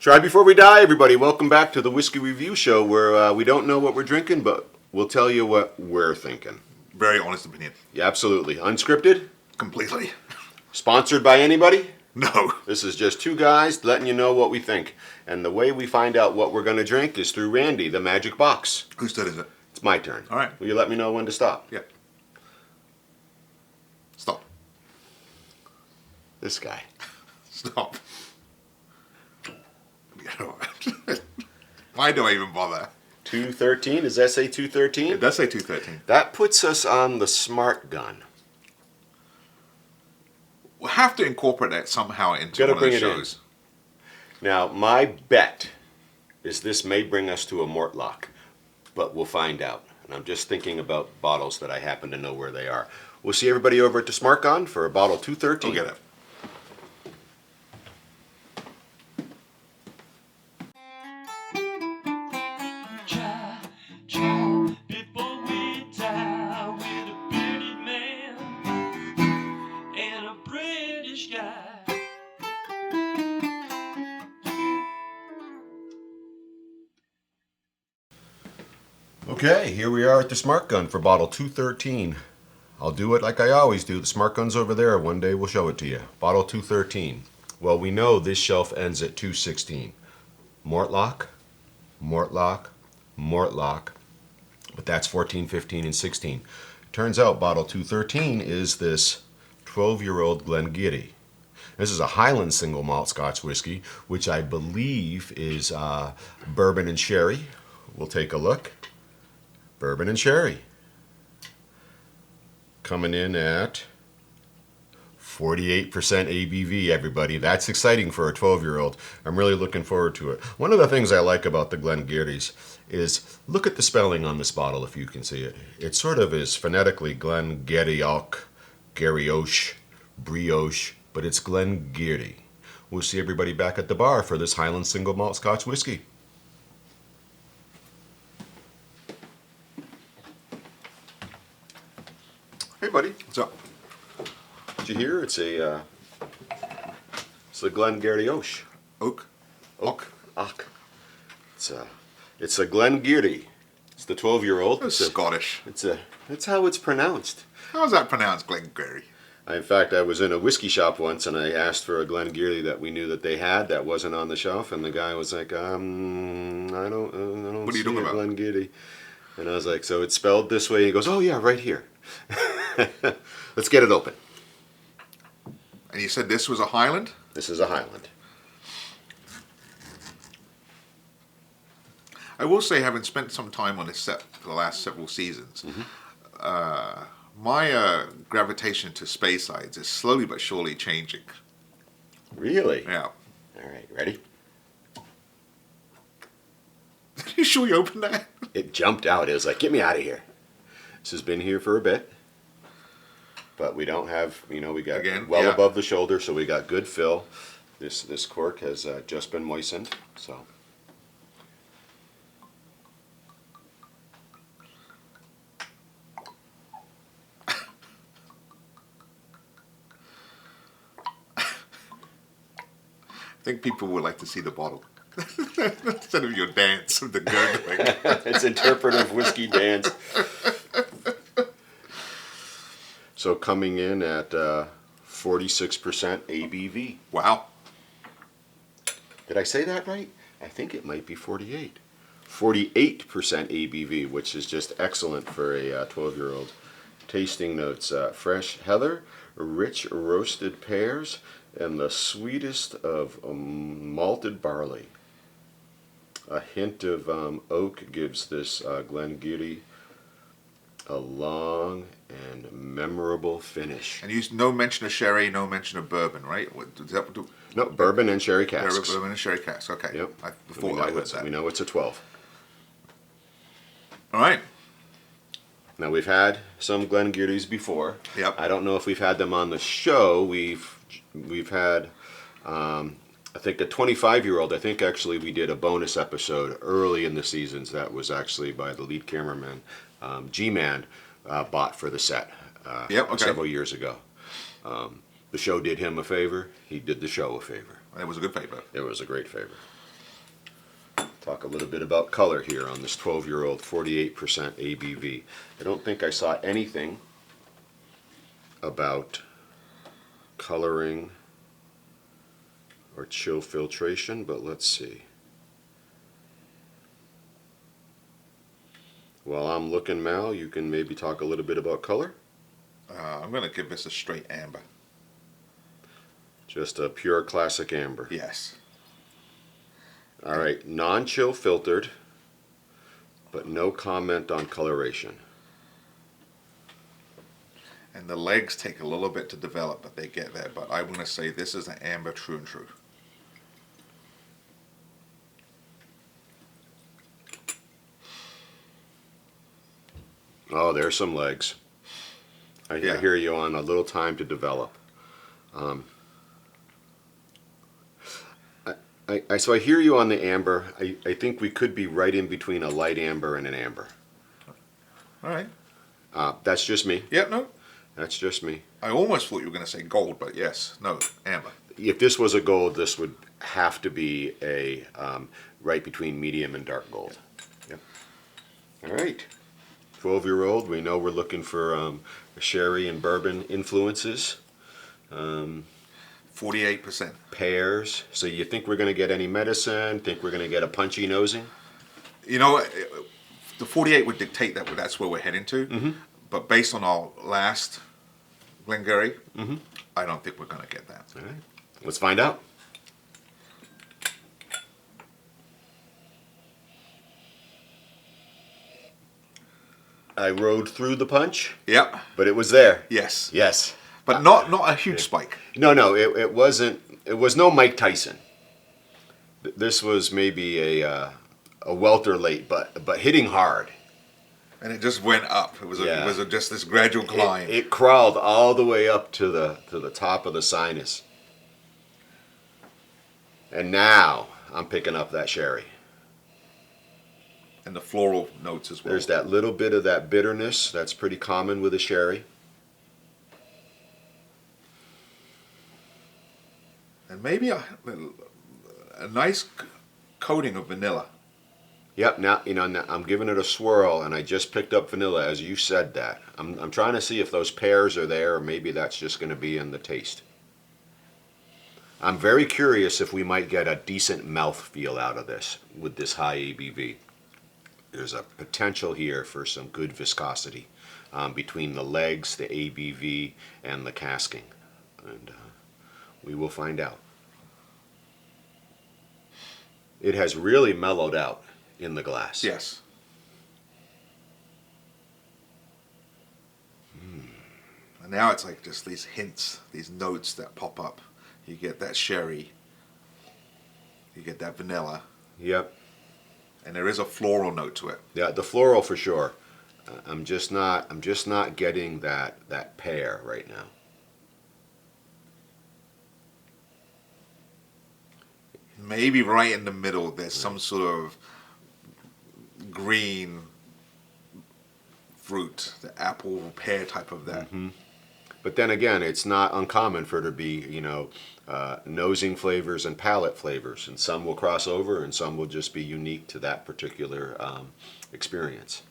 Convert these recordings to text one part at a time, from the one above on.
Try before we die, everybody. Welcome back to the Whiskey Review Show, where we don't know what we're drinking, but we'll tell you what we're thinking. Very honest opinion. Yeah, absolutely. Unscripted? Completely. Sponsored by anybody? No. This is just two guys letting you know what we think. And the way we find out what we're going to drink is through Randy, the magic box. Whose turn is it? It's my turn. All right. Will you let me know when to stop? Yeah. Stop. This guy. Stop. Why do I even bother? 213? Does that say 213? It does say 213. That puts us on the smart gun. We'll have to incorporate that somehow into one of the shows. Now, my bet is this may bring us to a mort lock, but we'll find out. And I'm just thinking about bottles that I happen to know where they are. We'll see everybody over at the Smart Gun for a bottle 213. We'll get it. Okay, here we are at the Smart Gun for bottle 213. I'll do it like I always do. The Smart Gun's over there. One day we'll show it to you. Bottle 213. Well, we know this shelf ends at 216. Mortlock, Mortlock, Mortlock. But that's 14, 15, and 16. Turns out bottle 213 is this 12-year-old Glen Garioch. This is a Highland single malt Scotch whiskey, which I believe is bourbon and sherry. We'll take a look. Bourbon and sherry. Coming in at 48% ABV, everybody. That's exciting for a 12-year-old. I'm really looking forward to it. One of the things I like about the Glen Garioch is, look at the spelling on this bottle if you can see it. It sort of is phonetically Glen Garioch, Garioch, Brioche, but it's Glen Garioch. We'll see everybody back at the bar for this Highland single malt Scotch whiskey. Hey, buddy. What's up? Did you hear? It's the Glen Garioch. Oak. It's a Glen Garioch. It's the 12-year-old. It's Scottish. That's how it's pronounced. How's that pronounced, Glen Garioch? In fact, I was in a whiskey shop once and I asked for a Glen Garioch that we knew that they had that wasn't on the shelf, and the guy was like, I don't What are you talking about? Glen Garioch. And I was like, so it's spelled this way? He goes, oh yeah, right here. Let's get it open. And you said this was a Highland? This is a Highland. I will say, having spent some time on this set for the last several seasons, my gravitation to Spaysides is slowly but surely changing. Really? Yeah. All right, ready? Are you sure you opened that? It jumped out. It was like, get me out of here. This has been here for a bit. But we don't have, we got above the shoulder, so we got good fill. This cork has just been moistened, so. I think people would like to see the bottle. Instead of your dance of the gurgling. It's interpretive whiskey dance. So coming in at 46% ABV. Wow. Did I say that right? I think it might be 48. 48% ABV, which is just excellent for a 12-year-old. Tasting notes, fresh heather, rich roasted pears, and the sweetest of malted barley. A hint of oak gives this Glen Garioch a long and memorable finish. And no mention of sherry, no mention of bourbon, right? No, bourbon and sherry casks. Bourbon and sherry casks, okay. Yep. I heard that. We know it's a 12. All right. Now, we've had some Glen Gariochs before. Yep. I don't know if we've had them on the show. We've had, I think, a 25-year-old. I think actually we did a bonus episode early in the seasons that was actually by the lead cameraman, G-Man, bought for the set several years ago. The show did him a favor. He did the show a favor. It was a good favor. It was a great favor. Talk a little bit about color here on this 12-year-old 48% ABV. I don't think I saw anything about coloring or chill filtration, but let's see. While I'm looking, Mal, you can maybe talk a little bit about color. I'm going to give this a straight amber. Just a pure classic amber. Yes. All right, non-chill filtered, but no comment on coloration. And the legs take a little bit to develop, but they get there. But I'm going to say this is an amber true and true. Oh, there's some legs. I hear you on a little time to develop. So I hear you on the amber. I think we could be right in between a light amber and an amber. All right. That's just me. Yeah, no. That's just me. I almost thought you were going to say gold, but yes, no, amber. If this was a gold, this would have to be a right between medium and dark gold. Yep. All right. 12-year-old. We know we're looking for sherry and bourbon influences. 48%. Pears. So you think we're going to get any medicine? Think we're going to get a punchy nosing? You know, the 48 would dictate that that's where we're heading to. Mm-hmm. But based on our last Glen Garioch, I don't think we're going to get that. All right. Let's find out. I rode through the punch, Yep. but it was there. Yes. Yes. But not a huge spike. No, it wasn't. It was no Mike Tyson. This was maybe a welterweight, but hitting hard. And it just went up. It was Yeah. just this gradual climb. It crawled all the way up to the top of the sinus. And now I'm picking up that sherry. And the floral notes as well. There's that little bit of that bitterness that's pretty common with a sherry. And maybe a nice coating of vanilla. Yep. Now now I'm giving it a swirl, and I just picked up vanilla as you said that. I'm trying to see if those pears are there, or maybe that's just going to be in the taste. I'm very curious if we might get a decent mouthfeel out of this with this high ABV. There's a potential here for some good viscosity between the legs, the ABV, and the casking. And we will find out. It has really mellowed out in the glass. Yes. And now it's like just these hints, these notes that pop up. You get that sherry. You get that vanilla. Yep. And there is a floral note to it. Yeah, the floral for sure. I'm just not getting that pear right now. Maybe right in the middle there's some sort of green fruit, the apple or pear type of that. But then again, it's not uncommon for it to be, nosing flavors and palate flavors, and some will cross over, and some will just be unique to that particular experience.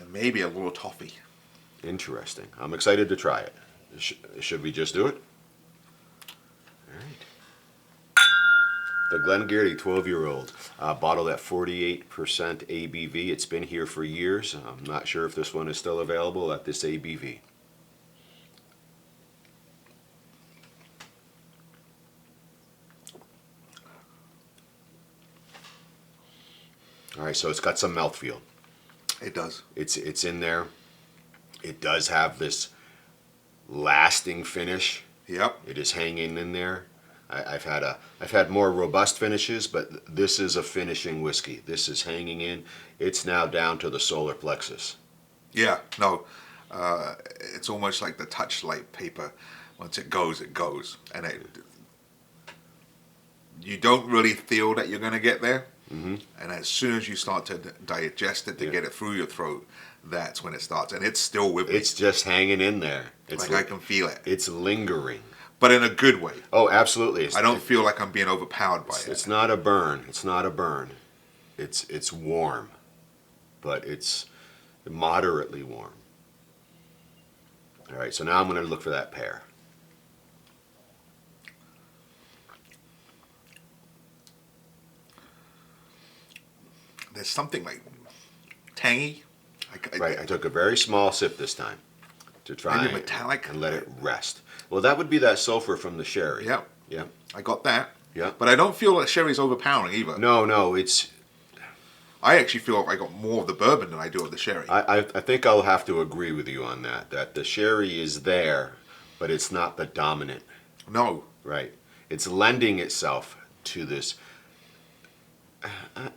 And maybe a little toffee. Interesting. I'm excited to try it. Should we just do it? All right. The Glen Garioch 12-year-old, bottled at 48% ABV. It's been here for years. I'm not sure if this one is still available at this ABV. All right, so it's got some mouthfeel. It does. It's in there. It does have this lasting finish. Yep. It is hanging in there. I've had more robust finishes, but this is a finishing whiskey. This is hanging in. It's now down to the solar plexus. Yeah, no. It's almost like the touchlight paper. Once it goes, it goes. And you don't really feel that you're going to get there. And as soon as you start to digest it, to get it through your throat, that's when it starts. And it's still with me. It's just hanging in there. It's like I can feel it. It's lingering. But in a good way. Oh, absolutely. I don't feel like I'm being overpowered by it. It's not a burn. It's not a burn. it's warm, but it's moderately warm. All right, so now I'm going to look for that pear. There's something like tangy. Right, I took a very small sip this time to try Maybe metallic and let it rest. Well, that would be that sulfur from the sherry. Yep. Yep. I got that. Yeah. But I don't feel like sherry's overpowering either. No, it's... I actually feel like I got more of the bourbon than I do of the sherry. I think I'll have to agree with you on that. That the sherry is there, but it's not the dominant. No. Right. It's lending itself to this,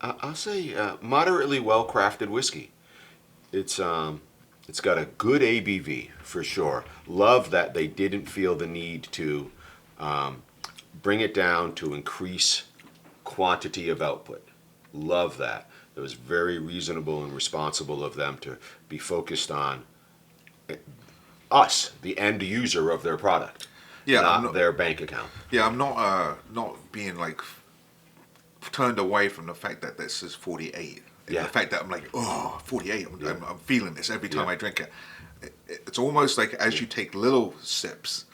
I'll say, moderately well-crafted whiskey. It's got a good ABV, for sure. Love that they didn't feel the need to bring it down to increase quantity of output. Love that. It was very reasonable and responsible of them to be focused on us, the end user of their product, not their bank account. Yeah, I'm not being like turned away from the fact that this is 48. Yeah. The fact that I'm like, oh, 48, I'm feeling this every time I drink it. It's almost like as you take little sips,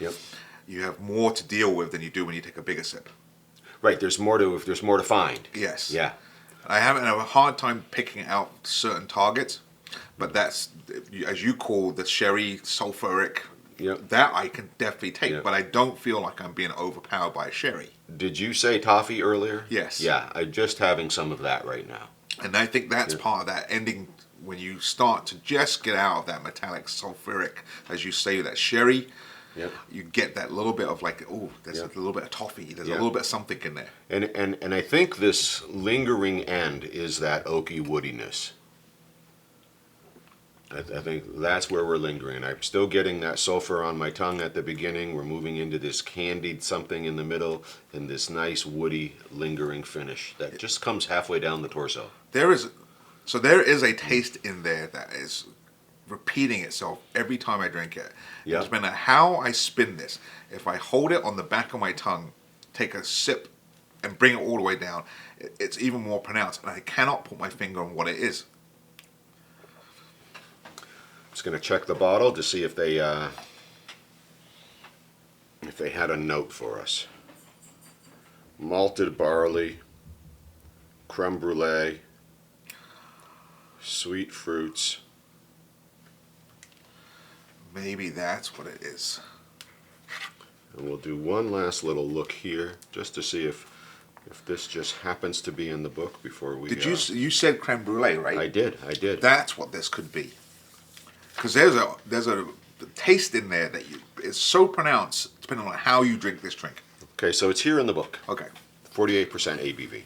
you have more to deal with than you do when you take a bigger sip. Right, there's more to find. Yes. Yeah. I have a hard time picking out certain targets, but that's, as you call the sherry sulfuric, that I can definitely take, but I don't feel like I'm being overpowered by a sherry. Did you say toffee earlier? Yes. Yeah, I'm just having some of that right now. And I think that's part of that ending when you start to just get out of that metallic sulfuric, as you say, that sherry. You get that little bit of like, oh, there's a little bit of toffee, there's a little bit of something in there. And I think this lingering end is that oaky woodiness. I think that's where we're lingering. I'm still getting that sulfur on my tongue at the beginning. We're moving into this candied something in the middle and this nice woody lingering finish that just comes halfway down the torso. There is a taste in there that is repeating itself every time I drink it. No matter how I spin this, if I hold it on the back of my tongue, take a sip, and bring it all the way down, it's even more pronounced, and I cannot put my finger on what it is. Just going to check the bottle to see if they had a note for us. Malted barley, creme brulee, sweet fruits. Maybe that's what it is. And we'll do one last little look here just to see if this just happens to be in the book before we... Did you said creme brulee, right? I did. That's what this could be. Because there's a taste in there that is so pronounced depending on how you drink this drink. Okay, so it's here in the book. Okay. 48% ABV.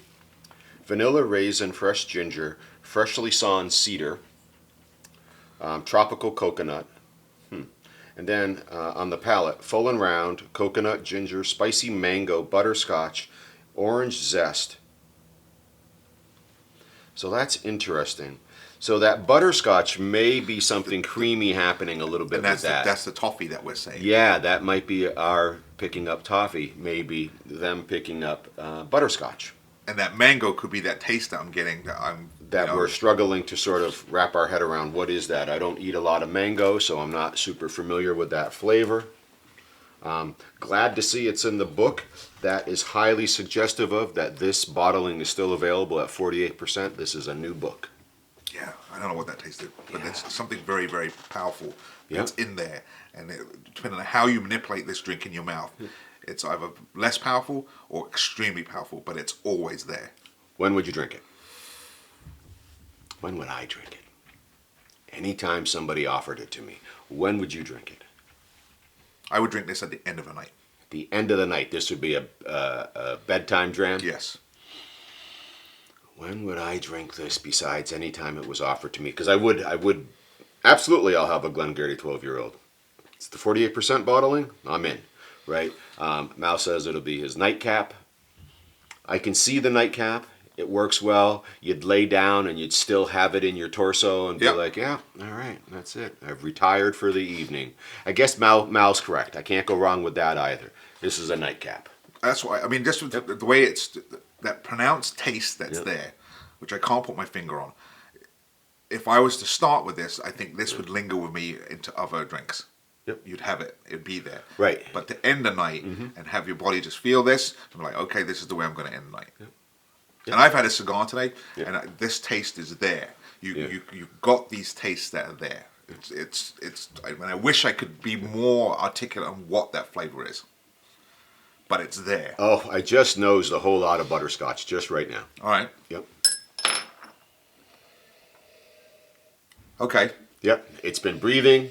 Vanilla, raisin, fresh ginger, freshly sawn cedar, tropical coconut. And then on the palate, full and round, coconut, ginger, spicy mango, butterscotch, orange zest. So that's interesting. So that butterscotch may be something creamy happening a little bit with that. That's the toffee that we're saying. Yeah, that might be our picking up toffee, maybe them picking up butterscotch. And that mango could be that taste that I'm getting that we're struggling to sort of wrap our head around. What is that? I don't eat a lot of mango, so I'm not super familiar with that flavor. Glad to see it's in the book. That is highly suggestive of that this bottling is still available at 48%. This is a new book. Yeah, I don't know what that tasted, but it's something very, very powerful that's in there. And depending on how you manipulate this drink in your mouth, it's either less powerful or extremely powerful, but it's always there. When would you drink it? When would I drink it? Anytime somebody offered it to me. When would you drink it? I would drink this at the end of the night. The end of the night. This would be a bedtime dram? Yes. When would I drink this besides any time it was offered to me? Because I would, absolutely I'll have a Glen Garioch 12-year-old. It's the 48% bottling, I'm in, right? Mal says it'll be his nightcap. I can see the nightcap. It works well. You'd lay down and you'd still have it in your torso and be like, yeah, all right, that's it. I've retired for the evening. I guess Mal's correct. I can't go wrong with that either. This is a nightcap. That's why, I mean, just with the way it's, that pronounced taste that's there, which I can't put my finger on. If I was to start with this, I think this would linger with me into other drinks. Yep. You'd have it. It'd be there. Right. But to end the night and have your body just feel this, I'm like, okay, this is the way I'm going to end the night. Yep. And I've had a cigar today, Yep. and this taste is there. You've got these tastes that are there. I wish I could be more articulate on what that flavor is. But it's there. Oh, I just nosed a whole lot of butterscotch just right now. All right. Yep. Okay. Yep. It's been breathing.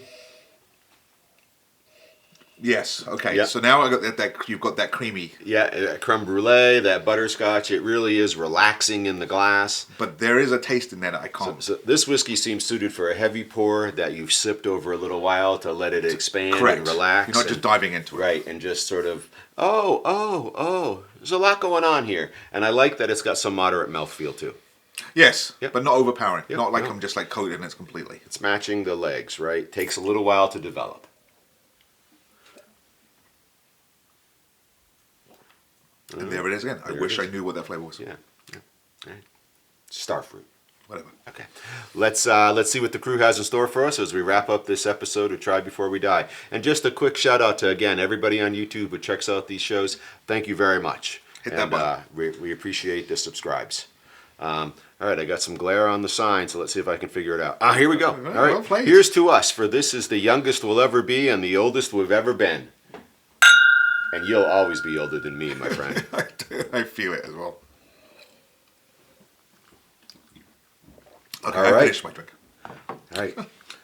Yes. Okay. Yep. So now I got that. You've got that creamy. Yeah, that creme brulee, that butterscotch. It really is relaxing in the glass. But there is a taste in there that I can't. So this whiskey seems suited for a heavy pour that you've sipped over a little while to let it expand Correct. and relax. You're not just diving into it. Right, and just sort of, oh. There's a lot going on here. And I like that it's got some moderate mouthfeel too. Yes. Yep. But not overpowering. Yep. Not like No. I'm just like coating it completely. It's matching the legs, right? Takes a little while to develop. And there it is again. I There wish it I is. knew what that flavor was. Yeah. All right. Starfruit. Whatever. Okay. Let's see what the crew has in store for us as we wrap up this episode of Try Before We Die. And just a quick shout out to, again, everybody on YouTube who checks out these shows. Thank you very much. Hit that button. We appreciate the subscribes. All right, I got some glare on the sign, so let's see if I can figure it out. Here we go. All right, well played. here's to us, for this is the youngest we'll ever be and the oldest we've ever been. And you'll always be older than me, my friend. I feel it as well. Okay, All I right. finished my drink. All right.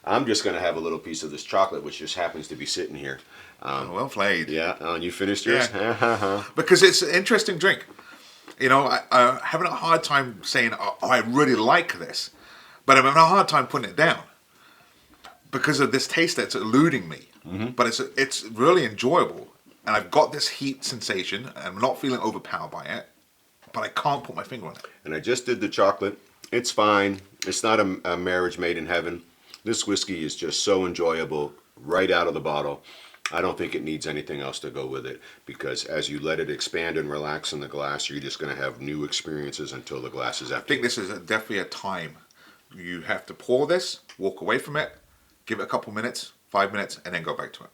I'm just going to have a little piece of this chocolate, which just happens to be sitting here. Well played. Yeah, and you finished yours? Because it's an interesting drink. You know, I'm having a hard time saying, oh, I really like this. But I'm having a hard time putting it down. Because of this taste that's eluding me. But it's really enjoyable. And I've got this heat sensation. And I'm not feeling overpowered by it. But I can't put my finger on it. And I just did the chocolate. It's fine. It's not a marriage made in heaven. This whiskey is just so enjoyable right out of the bottle. I don't think it needs anything else to go with it, because as you let it expand and relax in the glass, you're just going to have new experiences until the glass is I empty. think this is definitely a time. You have to pour this, walk away from it, give it a couple minutes, 5 minutes, and then go back to it.